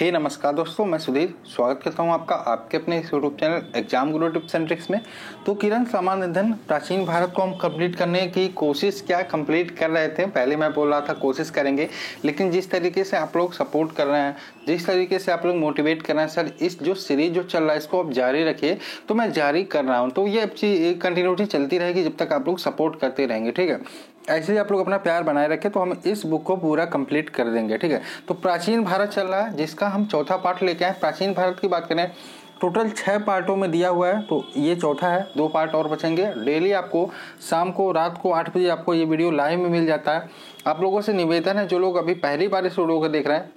हे नमस्कार दोस्तों, मैं सुधीर स्वागत करता हूं आपका आपके अपने YouTube channel exam Guru tips and tricks में। तो किरण सामान्य अध्ययन प्राचीन भारत को हम कंप्लीट करने की कोशिश कंप्लीट कर रहे थे। पहले मैं बोल रहा था कोशिश करेंगे, लेकिन जिस तरीके से आप लोग सपोर्ट कर रहे हैं, जिस तरीके से आप लोग मोटिवेट कर रहे हैं, सर इस जो सीरीज जो चल रहा है इसको आप जारी रखिए, तो मैं जारी कर रहा हूँ। तो ये अच्छी कंटिन्यूटी चलती रहेगी जब तक आप लोग सपोर्ट करते रहेंगे, ठीक है। ऐसे ही आप लोग अपना प्यार बनाए रखें तो हम इस बुक को पूरा कंप्लीट कर देंगे, ठीक है। तो प्राचीन भारत चल रहा है, जिसका हम चौथा पार्ट लेके आए। प्राचीन भारत की बात करें, टोटल 6 पार्टों में दिया हुआ है, तो ये चौथा है। 2 पार्ट और बचेंगे। डेली आपको शाम को रात को 8 बजे आपको ये वीडियो लाइव में मिल जाता है। आप लोगों से निवेदन है, जो लोग अभी पहली बार इस वीडियो को देख रहे हैं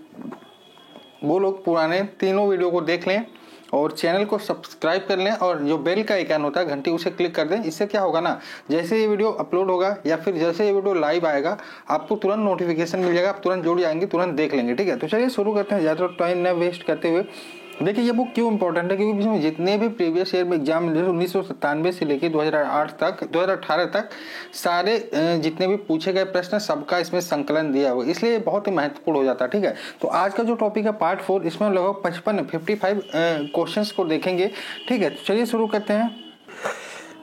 वो लोग पुराने तीनों वीडियो को देख लें और चैनल को सब्सक्राइब कर लें, और जो बेल का आइकन होता है घंटी उसे क्लिक कर दें। इससे क्या होगा ना, जैसे ये वीडियो अपलोड होगा या फिर जैसे ये वीडियो लाइव आएगा आपको तुरंत नोटिफिकेशन मिल जाएगा, आप तुरंत जुड़ जाएंगे, तुरंत देख लेंगे, ठीक है। तो चलिए शुरू करते हैं, ज़्यादा टाइम न वेस्ट करते हुए। देखिए ये बुक क्यों इंपॉर्टेंट है, क्योंकि इसमें जितने भी प्रीवियस ईयर में एग्जाम 1997 से लेकर 2018 तक सारे जितने भी पूछे गए प्रश्न सबका इसमें संकलन दिया हुआ, इसलिए बहुत ही महत्वपूर्ण हो जाता है, ठीक है। तो आज का जो टॉपिक है पार्ट 4, इसमें लगभग 55 क्वेश्चंस को देखेंगे, ठीक है। तो चलिए शुरू करते हैं।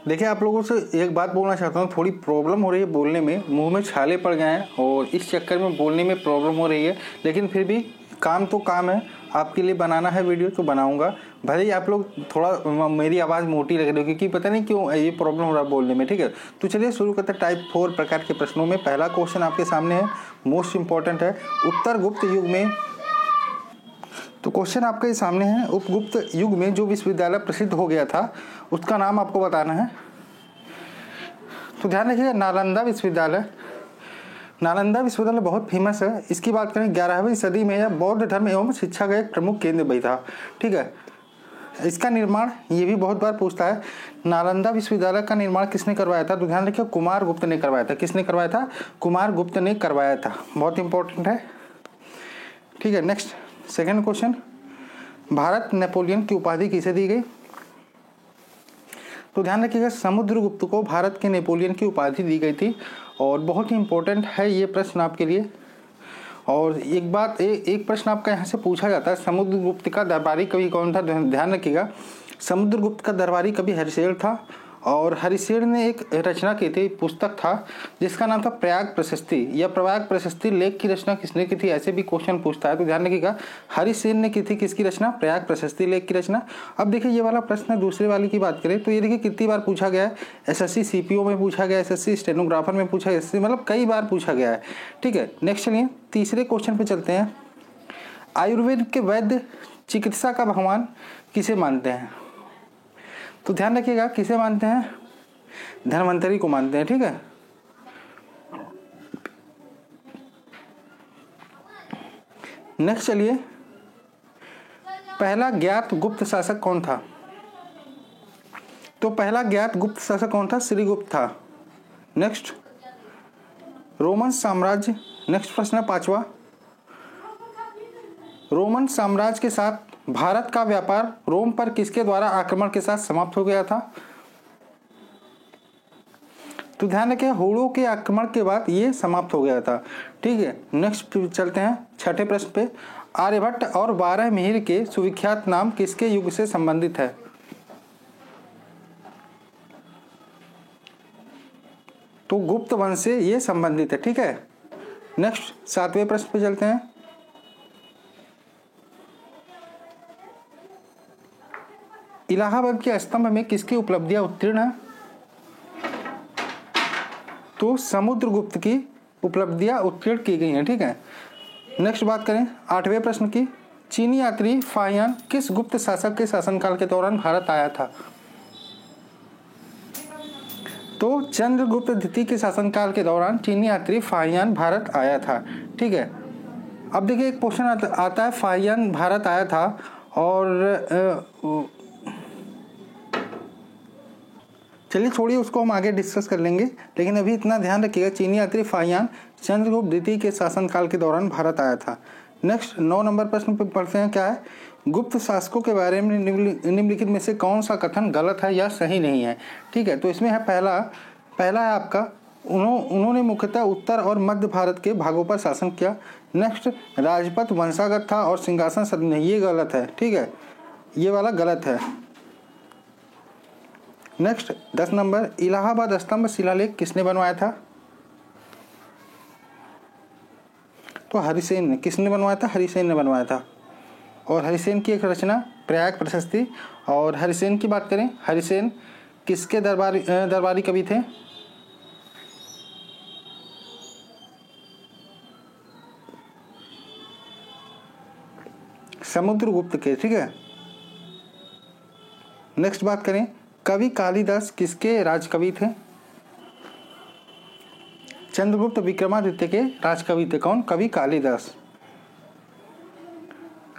देखिए आप लोगों से एक बात बोलना चाहता हूँ, थोड़ी प्रॉब्लम हो रही है बोलने में, मुंह में छाले पड़ गए हैं और इस चक्कर में बोलने में प्रॉब्लम हो रही है, लेकिन फिर भी काम तो काम है, आपके लिए बनाना है वीडियो तो बनाऊंगा। भले ही आप लोग थोड़ा मेरी आवाज़ मोटी लग रही है, क्योंकि पता नहीं क्यों ये प्रॉब्लम हो रहा है बोलने में, ठीक है। तो चलिए शुरू करते हैं टाइप 4 प्रकार के प्रश्नों में। पहला क्वेश्चन आपके सामने है, मोस्ट इंपॉर्टेंट है। उत्तर गुप्त युग में, तो क्वेश्चन आपके सामने है, उपगुप्त युग में जो विश्वविद्यालय प्रसिद्ध हो गया था उसका नाम आपको बताना है। तो ध्यान रखिएगा, नालंदा विश्वविद्यालय। नालंदा विश्वविद्यालय बहुत फेमस है। इसकी बात करें 11वीं सदी में यह बौद्ध धर्म एवं शिक्षा का एक प्रमुख केंद्र भी था, ठीक है। इसका निर्माण, ये भी बहुत बार पूछता है, नालंदा विश्वविद्यालय का निर्माण किसने करवाया था? तो ध्यान रखिए, कुमार गुप्त ने करवाया था। किसने करवाया था? कुमार गुप्त ने करवाया था। बहुत इंपॉर्टेंट है, ठीक है। Next second question, Bharat Napoleon की उपाधि किसे दी गई? तो ध्यान रखिएगा, समुद्रगुप्त को भारत के नेपोलियन की उपाधि दी गई थी, और बहुत ही इंपॉर्टेंट है ये प्रश्न आपके लिए। और एक प्रश्न आपका यहाँ से पूछा जाता है, समुद्रगुप्त का दरबारी कवि कौन था? ध्यान रखिएगा, समुद्रगुप्त का दरबारी कवि हरिशेर था, और हरिशेर ने एक रचना की थी, पुस्तक था जिसका नाम था प्रयाग प्रशस्ति। या प्रयाग प्रशस्ति लेख की रचना किसने की थी, ऐसे भी क्वेश्चन पूछता है। तो ध्यान रखिएगा, हरिशेर ने की थी किसकी रचना? प्रयाग प्रशस्ति लेख की रचना। अब देखिए ये वाला प्रश्न है, दूसरे वाले की बात करें तो ये देखिए कितनी बार पूछा गया है। एसएससी सीपीओ में पूछा गया, एसएससी स्टेनोग्राफर में पूछा गया, मतलब कई बार पूछा गया है, ठीक है। नेक्स्ट चलिए तीसरे क्वेश्चन पे चलते हैं। आयुर्वेद के वैद्य चिकित्सा का भगवान किसे मानते हैं? तो ध्यान रखिएगा, किसे मानते हैं? धन्वंतरी को मानते हैं, ठीक है। नेक्स्ट चलिए, पहला ज्ञात गुप्त शासक कौन था? तो पहला ज्ञात गुप्त शासक कौन था? श्रीगुप्त था। नेक्स्ट, रोमन साम्राज्य। नेक्स्ट प्रश्न है 5वां, रोमन साम्राज्य के साथ भारत का व्यापार रोम पर किसके द्वारा आक्रमण के साथ समाप्त हो गया था? तो ध्यान रखिए, हुणों के आक्रमण के बाद ये समाप्त हो गया था, ठीक है। नेक्स्ट चलते हैं 6ठे प्रश्न पे, आर्यभट्ट और 12 मिहिर के सुविख्यात नाम किसके युग से संबंधित है? तो गुप्त वंश से ये संबंधित है, ठीक है। नेक्स्ट 7वें प्रश्न पे चलते हैं, इलाहाबाद के स्तंभ में किसकी उपलब्धियां उत्तीर्ण है? तो समुद्रगुप्त की उपलब्धियां उत्तीर्ण की गई हैं, ठीक है। नेक्स्ट बात करें 8वें प्रश्न की, चीनी यात्री फाहियान किस गुप्त शासक के शासनकाल के दौरान भारत आया था? तो चंद्रगुप्त द्वितीय के शासनकाल के दौरान चीनी यात्री फाहियान भारत आया था, ठीक है। अब देखिए एक क्वेश्चन आता है, फाहियान भारत आया था, और चलिए छोड़िए उसको, हम आगे डिस्कस कर लेंगे, लेकिन अभी इतना ध्यान रखिएगा, चीनी यात्री फाहियान चंद्रगुप्त द्वितीय के शासनकाल के दौरान भारत आया था। नेक्स्ट 9 नंबर प्रश्न पे पढ़ते हैं, क्या है? गुप्त शासकों के बारे में निम्नलिखित में से कौन सा कथन गलत है या सही नहीं है? ठीक है, तो इसमें है पहला है आपका उन्होंने मुख्यतः उत्तर और मध्य भारत के भागों पर शासन किया। नेक्स्ट, राजपथ वंशागत था और सिंहासन सद नहीं, ये गलत है, ठीक है, ये वाला गलत है। नेक्स्ट 10 नंबर, इलाहाबाद स्तंभ शिलालेख किसने बनवाया था? तो हरिसेन ने। किसने बनवाया था? हरिसेन ने बनवाया था। और हरिसेन की एक रचना प्रयाग प्रशस्ति। और हरिसेन की बात करें, हरिसेन किसके दरबारी कवि थे? समुद्रगुप्त के, ठीक है। नेक्स्ट बात करें, कवि कालिदास किसके राजकवि थे? चंद्रगुप्त विक्रमादित्य के राजकवि थे। कौन? कवि कालिदास।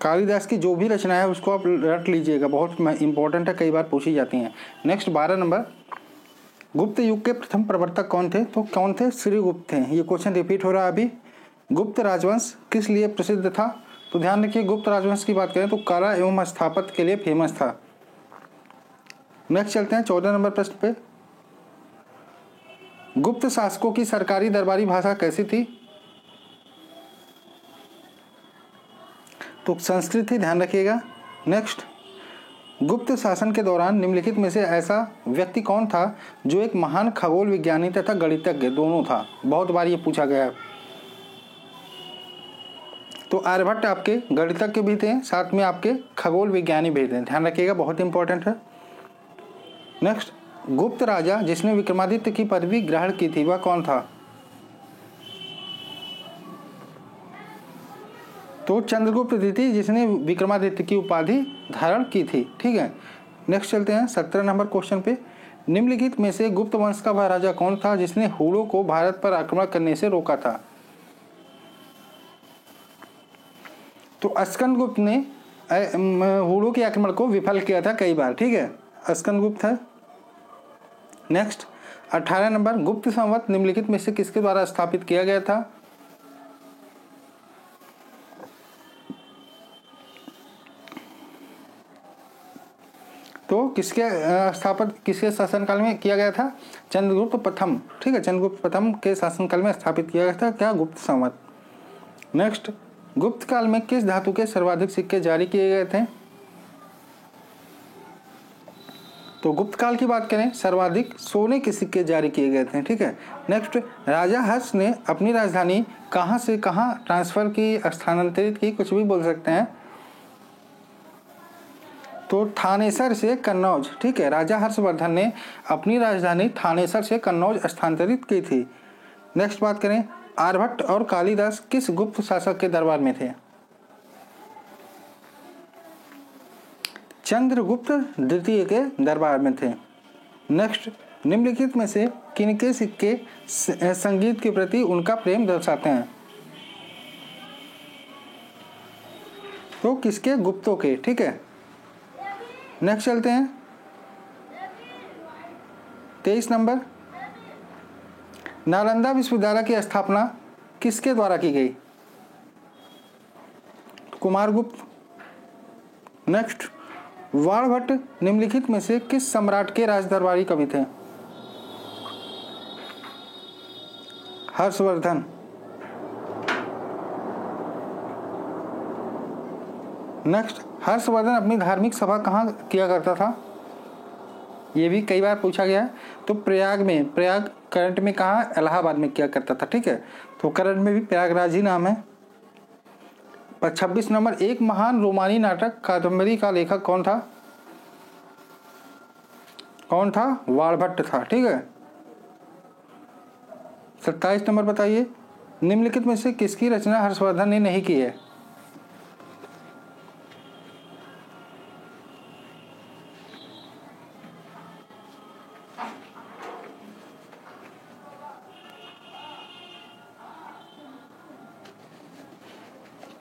कालिदास की जो भी रचना है उसको आप रट लीजिएगा, बहुत इंपॉर्टेंट है, कई बार पूछी जाती हैं। नेक्स्ट 12 नंबर, गुप्त युग के प्रथम प्रवर्तक कौन थे? तो कौन थे? श्रीगुप्त थे। ये क्वेश्चन रिपीट हो रहा है अभी। गुप्त राजवंश किस लिए प्रसिद्ध था? तो ध्यान रखिए, गुप्त राजवंश की बात करें तो कला एवं स्थापत्य के लिए फेमस था। नेक्स्ट चलते हैं 14 नंबर प्रश्न पे। गुप्त शासकों की सरकारी दरबारी भाषा कैसी थी? तो संस्कृत ही, ध्यान रखिएगा। नेक्स्ट, गुप्त शासन के दौरान निम्नलिखित में से ऐसा व्यक्ति कौन था जो एक महान खगोल विज्ञानी तथा गणितज्ञ दोनों था? बहुत बार ये पूछा गया है। तो आर्यभट्ट आपके गणितज्ञ भी थे, साथ में आपके खगोल विज्ञानी भी थे, ध्यान रखिएगा, बहुत इंपॉर्टेंट है। नेक्स्ट, गुप्त राजा जिसने विक्रमादित्य की पदवी ग्रहण की थी वह कौन था? तो चंद्रगुप्त द्वितीय, जिसने विक्रमादित्य की उपाधि धारण की थी, ठीक है। नेक्स्ट चलते हैं 17 नंबर क्वेश्चन पे। निम्नलिखित में से गुप्त वंश का वह राजा कौन था जिसने हुड़ों को भारत पर आक्रमण करने से रोका था? तो स्कंदगुप्त ने हुड़ों के आक्रमण को विफल किया था कई बार, ठीक है, स्कंदगुप्त है। नेक्स्ट 18 नंबर, गुप्त संवत निम्नलिखित में से किसके द्वारा स्थापित किया गया था? तो किसके शासनकाल में किया गया था? चंद्रगुप्त प्रथम, ठीक है, चंद्रगुप्त प्रथम के शासनकाल में स्थापित किया गया था क्या? गुप्त संवत। नेक्स्ट, गुप्त काल में किस धातु के सर्वाधिक सिक्के जारी किए गए थे? तो गुप्त काल की बात करें, सर्वाधिक सोने के सिक्के जारी किए गए थे, ठीक है। नेक्स्ट, राजा हर्ष ने अपनी राजधानी कहां से कहां ट्रांसफर की, स्थानांतरित की, कुछ भी बोल सकते हैं। तो थानेसर से कन्नौज, ठीक है, राजा हर्षवर्धन ने अपनी राजधानी थानेसर से कन्नौज स्थानांतरित की थी। नेक्स्ट बात करें, आर्यभट्ट और कालिदास किस गुप्त शासक के दरबार में थे? चंद्रगुप्त द्वितीय के दरबार में थे। नेक्स्ट, निम्नलिखित में से किनके सिक्के संगीत के प्रति उनका प्रेम दर्शाते हैं? तो किसके? गुप्तों के, ठीक है। नेक्स्ट चलते हैं 23 नंबर, नालंदा विश्वविद्यालय की स्थापना किसके द्वारा की गई? कुमारगुप्त। नेक्स्ट, वाणभट्ट निम्नलिखित में से किस सम्राट के राजदरबारी कवि थे? हर्षवर्धन। नेक्स्ट, हर्षवर्धन अपनी धार्मिक सभा कहाँ किया करता था? ये भी कई बार पूछा गया है। तो प्रयाग में, प्रयाग करंट में कहाँ? इलाहाबाद में किया करता था, ठीक है। तो करंट में भी प्रयागराज ही नाम है। 26 नंबर, एक महान रोमानी नाटक कादम्बरी का लेखक कौन था? कौन था? वाणभट्ट था, ठीक है। 27 नंबर बताइए, निम्नलिखित में से किसकी रचना हर्षवर्धन ने नहीं की है?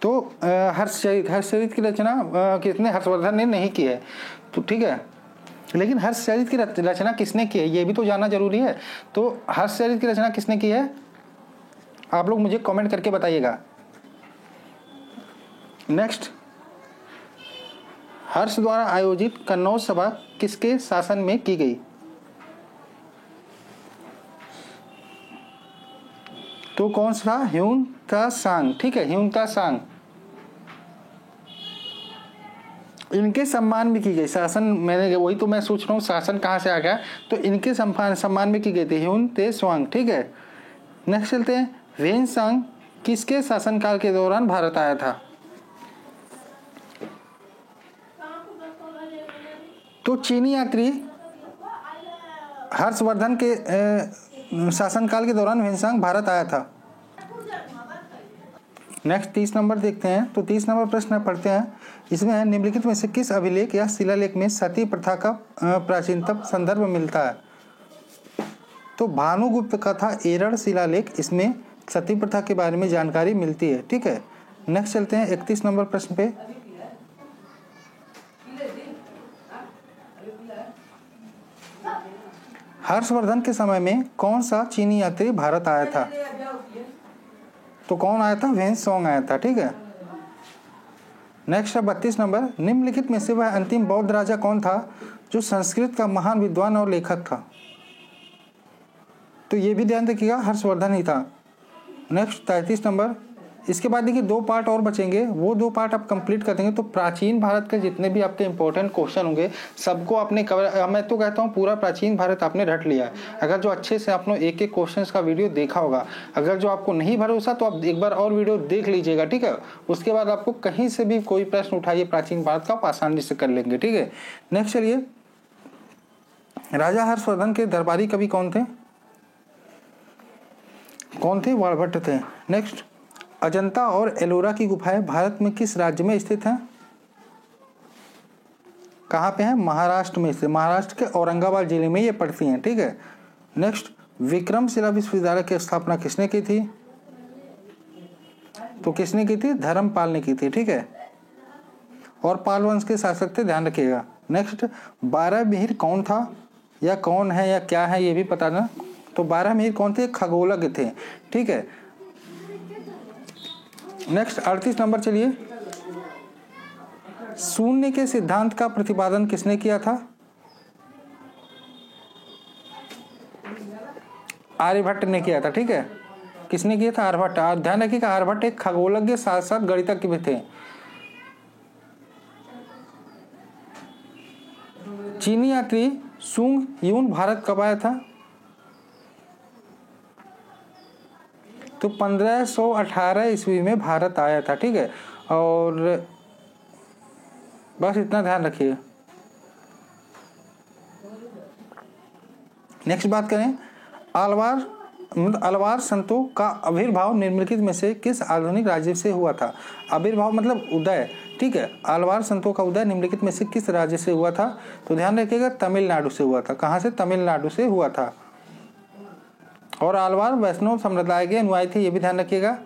तो हर्षचरित की रचना किसने? हर्षवर्धन ने नहीं की है, तो ठीक है। लेकिन हर्षचरित की रचना किसने की है ये भी तो जानना जरूरी है। तो हर्षचरित की रचना किसने की है? आप लोग मुझे कमेंट करके बताइएगा। नेक्स्ट, हर्ष द्वारा आयोजित कन्नौज सभा किसके शासन में की गई? तो कौन सा था? ह्यून ता सांग, ठीक है, ह्यून ता सांग। इनके सम्मान में की गई शासन, मैंने वही तो मैं सोच रहा हूँ शासन कहाँ से आ गया, तो इनके सम्मान में की गई थी ह्यून ते स्वांग, ठीक है। नेक्स्ट चलते हैं, वेन सांग किसके शासनकाल के दौरान भारत आया था? तो चीनी यात्री हर्षवर्धन के शासनकाल के दौरान वेनसांग भारत आया था। नेक्स्ट 30 नंबर देखते हैं। तो 30 नंबर प्रश्न पढ़ते हैं। इसमें है निम्नलिखित में से किस अभिलेख या शिलालेख में सती प्रथा का प्राचीनतम संदर्भ मिलता है? तो भानुगुप्त का था एरड़ शिलालेख, इसमें सती प्रथा के बारे में जानकारी मिलती है, ठीक है। नेक्स्ट चलते हैं 31 नंबर प्रश्न पे। हर्षवर्धन के समय में कौन सा चीनी यात्री भारत आया था? तो कौन आया था? वेनसोंग आया था, ठीक है। नेक्स्ट है 32 नंबर, निम्नलिखित में से वह अंतिम बौद्ध राजा कौन था जो संस्कृत का महान विद्वान और लेखक था? तो ये भी ध्यान रखिएगा, हर्षवर्धन ही था। नेक्स्ट 33 नंबर, इसके बाद देखिए 2 पार्ट और बचेंगे, वो 2 पार्ट आप कंप्लीट कर देंगे तो प्राचीन भारत के जितने भी आपके इंपॉर्टेंट क्वेश्चन होंगे सबको आपने कवर, मैं तो कहता हूँ पूरा प्राचीन भारत आपने रट लिया है। अगर जो अच्छे से आपने एक एक क्वेश्चन का वीडियो देखा होगा, अगर जो आपको नहीं भरोसा तो आप एक बार और वीडियो देख लीजिएगा, ठीक है। उसके बाद आपको कहीं से भी कोई प्रश्न उठाइए प्राचीन भारत का, आप आसानी से कर लेंगे, ठीक है। नेक्स्ट चलिए, राजा हर्षवर्धन के दरबारी कवि कौन थे? वाणभट्ट थे। नेक्स्ट, अजंता और एलोरा की गुफाएं भारत में किस राज्य में स्थित हैं? कहाँ पे हैं? महाराष्ट्र में स्थित, महाराष्ट्र के औरंगाबाद जिले में ये पड़ती हैं, ठीक है। नेक्स्ट, विक्रमशिला विश्वविद्यालय की स्थापना किसने की थी? तो किसने की थी? धर्मपाल ने की थी, ठीक है। और पाल वंश के शासक थे, ध्यान रखिएगा। नेक्स्ट, 12 मिहिर कौन था या कौन है या क्या है ये भी पता ना। तो 12 मिहिर कौन थे? खगोलज्ञ थे, ठीक है। नेक्स्ट 38 नंबर चलिए, शून्य के सिद्धांत का प्रतिपादन किसने किया था? आर्यभट्ट ने किया था, ठीक है। किसने किया था? आर्यभट्ट। ध्यान रखिएगा, आर्यभट्ट एक खगोलज्ञ साथ साथ गणितज्ञ भी थे। चीनी यात्री सुंग यून भारत कब आया था? तो 1518 ईस्वी में भारत आया था, ठीक है। और बस इतना ध्यान रखिए। नेक्स्ट बात करें, अलवार संतों का आविर्भाव निम्नलिखित में से किस आधुनिक राज्य से हुआ था? आविर्भाव मतलब उदय, ठीक है। अलवार संतों का उदय निम्नलिखित में से किस राज्य से हुआ था? तो ध्यान रखिएगा, तमिलनाडु से हुआ था। कहाँ से? तमिलनाडु से हुआ था। और आलवार वैष्णव संप्रदाय के अनुयायी थे, ये भी ध्यान रखिएगा।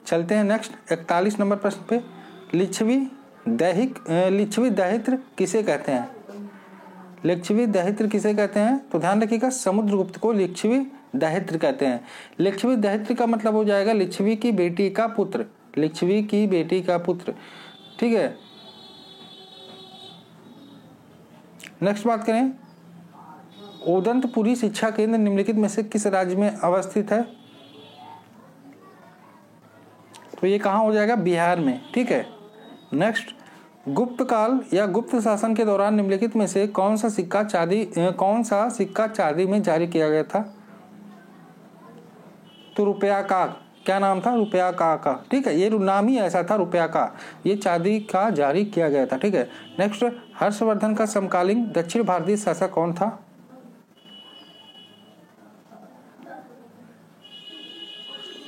चलते हैं नेक्स्ट 41 नंबर प्रश्न पे। लिच्छवी दहित्र किसे कहते हैं? लिच्छवी दहित्र किसे कहते हैं? तो ध्यान रखिएगा, समुद्रगुप्त को लिच्छवी दहित्र कहते हैं। लिच्छवी दहित्र का मतलब हो जाएगा लिच्छवी की बेटी का पुत्र, लिच्छवी की बेटी का पुत्र, ठीक है। नेक्स्ट बात करें, ओदंतपुरी शिक्षा केंद्र निम्नलिखित में से किस राज्य में अवस्थित है? तो ये कहाँ हो जाएगा? बिहार में, ठीक है। नेक्स्ट, गुप्त काल या गुप्त शासन के दौरान निम्नलिखित में से कौन सा सिक्का चांदी में जारी किया गया था? तो रुपया का, क्या नाम था? रुपया का, ठीक है। ये नाम ही ऐसा था, रुपया का। ये चांदी का जारी किया गया था, ठीक है। नेक्स्ट, हर्षवर्धन का समकालीन दक्षिण भारतीय शासक कौन था?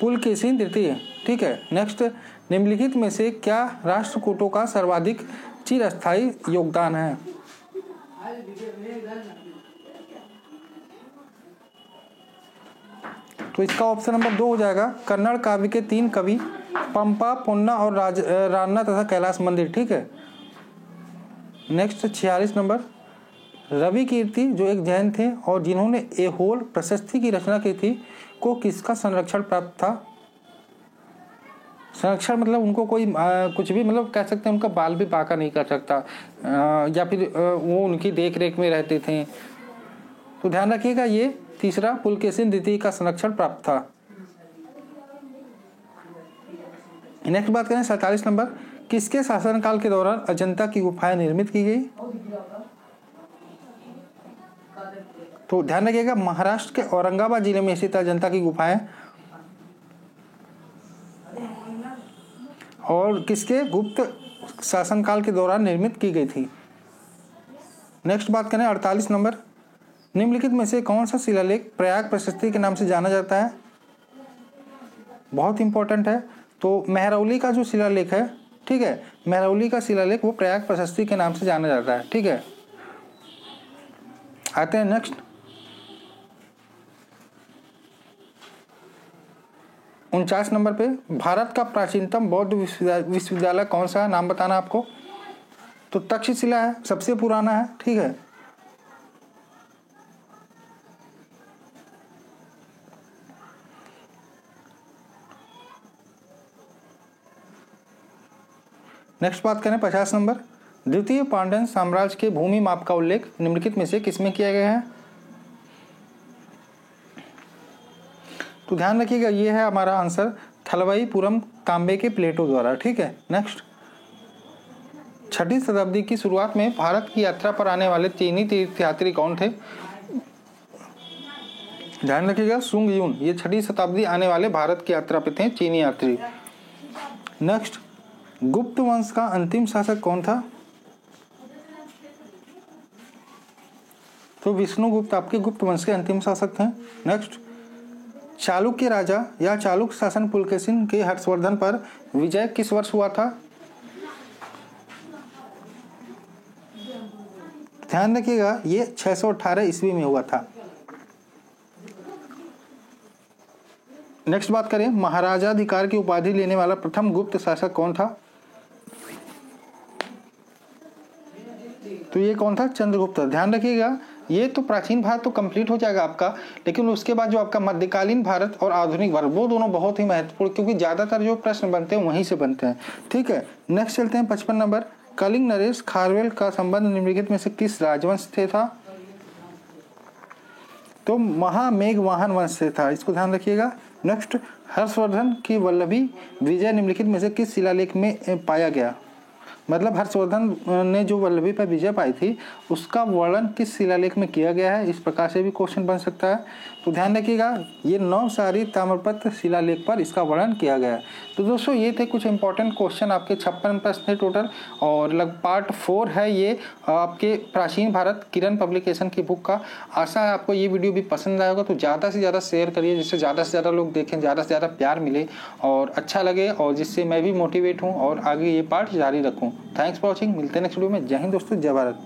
पुलकेशिन तृतीय, ठीक है। नेक्स्ट, निम्नलिखित में से क्या राष्ट्रकूटों का सर्वाधिक चिरस्थायी योगदान है? तो इसका ऑप्शन नंबर 2 हो जाएगा, कन्नड़ काव्य के 3 कवि पंपा, पुन्ना और रान्ना तथा कैलाश मंदिर, ठीक है। नेक्स्ट 46 नंबर, रवि कीर्ति जो एक जैन थे और जिन्होंने एहोल प्रशस्ति की रचना की थी को किसका संरक्षण प्राप्त था? संरक्षण मतलब उनको कोई कुछ भी मतलब कह सकते हैं, उनका बाल भी बांका नहीं कर सकता, या फिर वो उनकी देख रेख में रहते थे। तो ध्यान रखिएगा, ये तीसरा पुलकेशिन द्वितीय का संरक्षण प्राप्त था। नेक्स्ट बात करें 47 नंबर, किसके शासनकाल के दौरान अजंता की गुफाएं निर्मित की गई? तो ध्यान रखिएगा, महाराष्ट्र के औरंगाबाद जिले में स्थित अजंता की गुफाएं और किसके गुप्त शासनकाल के दौरान निर्मित की गई थी। नेक्स्ट बात करें 48 नंबर, निम्नलिखित में से कौन सा शिलालेख प्रयाग प्रशस्ति के नाम से जाना जाता है? बहुत इंपॉर्टेंट है। तो मेहरौली का जो शिलालेख है, ठीक है, मेहरौली का शिलालेख वो प्रयाग प्रशस्ति के नाम से जाना जाता है। ठीक है, आते हैं नेक्स्ट 49 नंबर पे, भारत का प्राचीनतम बौद्ध विश्वविद्यालय कौन सा है? नाम बताना आपको। तो तक्षशिला है, सबसे पुराना है। ठीक है, नेक्स्ट बात करें 50 नंबर, द्वितीय पांड्यन साम्राज्य के भूमि माप का उल्लेख निम्नलिखित में से किसमें किया गया है? तो ध्यान रखिएगा, ये है हमारा आंसर थलवाईपुरम तांबे के प्लेटों द्वारा। ठीक है, नेक्स्ट 6वीं शताब्दी की शुरुआत में भारत की यात्रा पर आने वाले चीनी तीर्थयात्री कौन थे? ध्यान रखिएगा, सुंग यून, ये 6वीं शताब्दी आने वाले भारत की यात्रा पे थे चीनी यात्री। नेक्स्ट, गुप्त वंश का अंतिम शासक कौन था? तो विष्णुगुप्त आपके गुप्त वंश के अंतिम शासक थे। नेक्स्ट, चालुक्य राजा या चालुक्य शासन पुलकेशिन के हर्षवर्धन पर विजय किस वर्ष हुआ था? ध्यान रखिएगा, ये 618 ईस्वी में हुआ था। नेक्स्ट बात करें, महाराजाधिकार की उपाधि लेने वाला प्रथम गुप्त शासक कौन था? तो ये कौन था? चंद्रगुप्त। ध्यान रखिएगा, ये तो प्राचीन भारत तो कंप्लीट हो जाएगा आपका, लेकिन उसके बाद जो आपका मध्यकालीन भारत और आधुनिक भारत, वो दोनों बहुत ही महत्वपूर्ण, क्योंकि ज्यादातर जो प्रश्न बनते हैं वहीं से बनते हैं। ठीक है, नेक्स्ट चलते हैं 55 नंबर, कलिंग नरेश खारवेल का संबंध निम्नलिखित में से किस राजवंश से था? तो महामेघवाहन वंश से था, इसको ध्यान रखिएगा। नेक्स्ट, हर्षवर्धन की वल्लभी विजय निम्नलिखित में से किस शिलालेख में पाया गया? मतलब हर्षवर्धन ने जो वल्लभी पर विजय पाई थी उसका वर्णन किस शिलालेख में किया गया है? इस प्रकार से भी क्वेश्चन बन सकता है। तो ध्यान रखिएगा, ये नवसारी ताम्रपत्र शिलालेख पर इसका वर्णन किया गया है। तो दोस्तों ये थे कुछ इंपॉर्टेंट क्वेश्चन, आपके 56 प्रश्न थे टोटल, और लगभग पार्ट 4 है ये आपके प्राचीन भारत किरण पब्लिकेशन की बुक का। आशा है आपको ये वीडियो भी पसंद आएगा, तो ज़्यादा से ज़्यादा शेयर करिए, जिससे ज़्यादा से ज़्यादा लोग देखें, ज़्यादा से ज़्यादा प्यार मिले और अच्छा लगे, और जिससे मैं भी मोटिवेट हूँ और आगे ये पार्ट जारी रखूँ। थैंक्स फॉर वॉचिंग, मिलते हैं नेक्स्ट वीडियो में। जय हिंद दोस्तों, जय भारत।